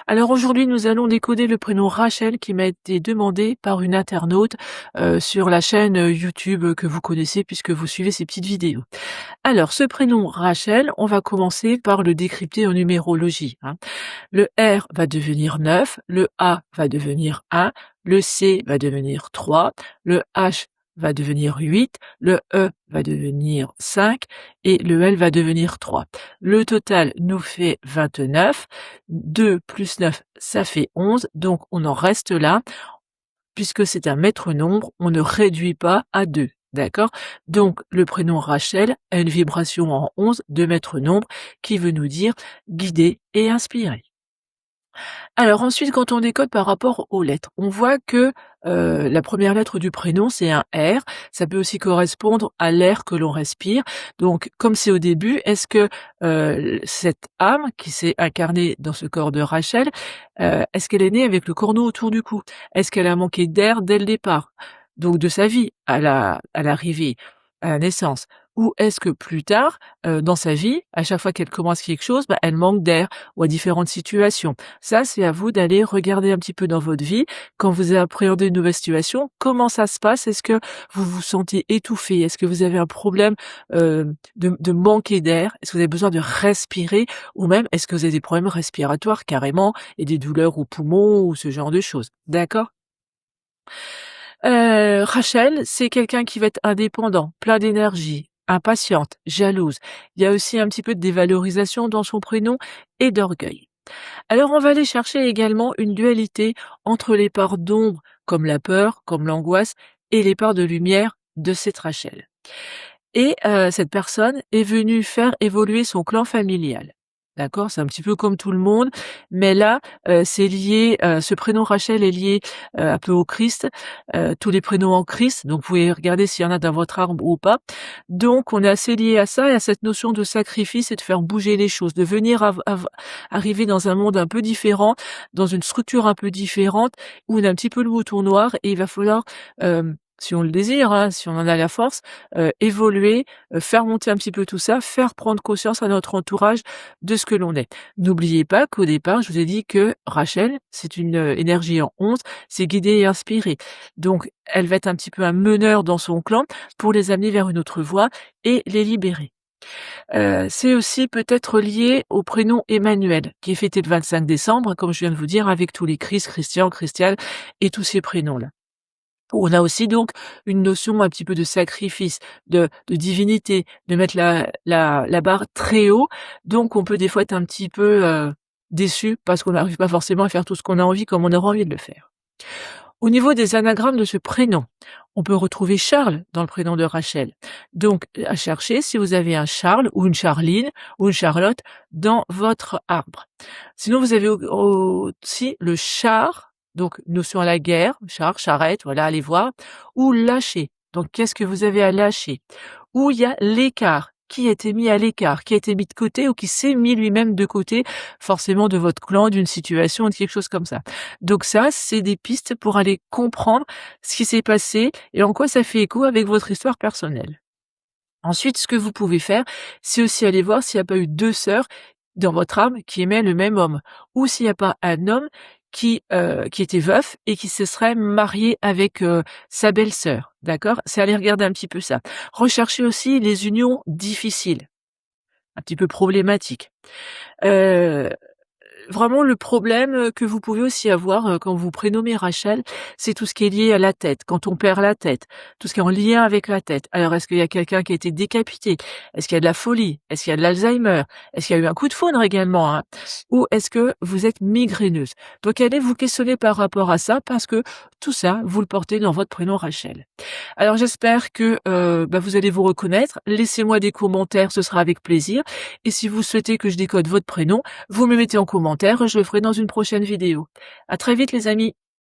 Alors aujourd'hui, nous allons décoder le prénom Rachel qui m'a été demandé par une internaute sur la chaîne YouTube que vous connaissez puisque vous suivez ces petites vidéos. Alors, ce prénom Rachel, on va commencer par le décrypter en numérologie, hein. Le R va devenir 9, le A va devenir 1, le C va devenir 3, le H va devenir 8, le E va devenir 5 et le L va devenir 3. Le total nous fait 29. 2 plus 9, ça fait 11, donc on en reste là. Puisque c'est un maître nombre, on ne réduit pas à 2. D'accord? Donc, le prénom Rachel a une vibration en 11 de maître nombre qui veut nous dire guider et inspirer. Alors ensuite, quand on décode par rapport aux lettres, on voit que la première lettre du prénom, c'est un R. Ça peut aussi correspondre à l'air que l'on respire. Donc, comme c'est au début, est-ce que cette âme qui s'est incarnée dans ce corps de Rachel, est-ce qu'elle est née avec le corneau autour du cou? Est-ce qu'elle a manqué d'air dès le départ? Donc de sa vie à l'arrivée, à la naissance? Ou est-ce que plus tard, dans sa vie, à chaque fois qu'elle commence quelque chose, bah, elle manque d'air ou à différentes situations? Ça, c'est à vous d'aller regarder un petit peu dans votre vie. Quand vous appréhendez une nouvelle situation, comment ça se passe? Est-ce que vous vous sentez étouffé? Est-ce que vous avez un problème de manquer d'air? Est-ce que vous avez besoin de respirer? Ou même, est-ce que vous avez des problèmes respiratoires carrément et des douleurs aux poumons ou ce genre de choses? D'accord? Rachel, c'est quelqu'un qui va être indépendant, plein d'énergie, impatiente, jalouse. Il y a aussi un petit peu de dévalorisation dans son prénom et d'orgueil. Alors on va aller chercher également une dualité entre les parts d'ombre, comme la peur, comme l'angoisse, et les parts de lumière de cette Rachel. Et cette personne est venue faire évoluer son clan familial. D'accord? C'est un petit peu comme tout le monde, mais là, c'est lié, ce prénom Rachel est lié, un peu au Christ, tous les prénoms en Christ, donc vous pouvez regarder s'il y en a dans votre arbre ou pas. Donc on est assez lié à ça et à cette notion de sacrifice et de faire bouger les choses, de venir arriver dans un monde un peu différent, dans une structure un peu différente, où on a un petit peu le mouton noir et il va falloir, si on le désire, hein, si on en a la force, évoluer, faire monter un petit peu tout ça, faire prendre conscience à notre entourage de ce que l'on est. N'oubliez pas qu'au départ, je vous ai dit que Rachel, c'est une énergie en 11, c'est guider et inspirer. Donc, elle va être un petit peu un meneur dans son clan pour les amener vers une autre voie et les libérer. C'est aussi peut-être lié au prénom Emmanuel, qui est fêté le 25 décembre, comme je viens de vous dire, avec tous les Christ, Christian, Christiane et tous ces prénoms-là. On a aussi donc une notion un petit peu de sacrifice, de divinité, de mettre la barre très haut. Donc on peut des fois être un petit peu, déçu parce qu'on n'arrive pas forcément à faire tout ce qu'on a envie comme on aurait envie de le faire. Au niveau des anagrammes de ce prénom, on peut retrouver Charles dans le prénom de Rachel. Donc à chercher si vous avez un Charles ou une Charline ou une Charlotte dans votre arbre. Sinon vous avez aussi le char, donc notion à la guerre, char, charrette, voilà, allez voir, ou lâcher. Donc qu'est-ce que vous avez à lâcher? Ou il y a l'écart, qui a été mis à l'écart, qui a été mis de côté ou qui s'est mis lui-même de côté, forcément de votre clan, d'une situation, de quelque chose comme ça. Donc ça, c'est des pistes pour aller comprendre ce qui s'est passé et en quoi ça fait écho avec votre histoire personnelle. Ensuite, ce que vous pouvez faire, c'est aussi aller voir s'il n'y a pas eu 2 sœurs dans votre âme qui aimaient le même homme, ou s'il n'y a pas un homme qui était veuf et qui se serait marié avec, sa belle-sœur, d'accord? C'est aller regarder un petit peu ça. Recherchez aussi les unions difficiles, un petit peu problématiques. Heu Vraiment le problème, que vous pouvez aussi avoir, quand vous prénommez Rachel, c'est tout ce qui est lié à la tête, quand on perd la tête, tout ce qui est en lien avec la tête. Alors est-ce qu'il y a quelqu'un qui a été décapité? Est-ce qu'il y a de la folie? Est-ce qu'il y a de l'Alzheimer? Est-ce qu'il y a eu un coup de foudre également, hein? Ou est-ce que vous êtes migraineuse? Donc allez vous questionner par rapport à ça parce que tout ça, vous le portez dans votre prénom Rachel. Alors j'espère que, vous allez vous reconnaître. Laissez-moi des commentaires, ce sera avec plaisir et si vous souhaitez que je décode votre prénom, vous me le mettez en commentaire, je le ferai dans une prochaine vidéo. À très vite les amis.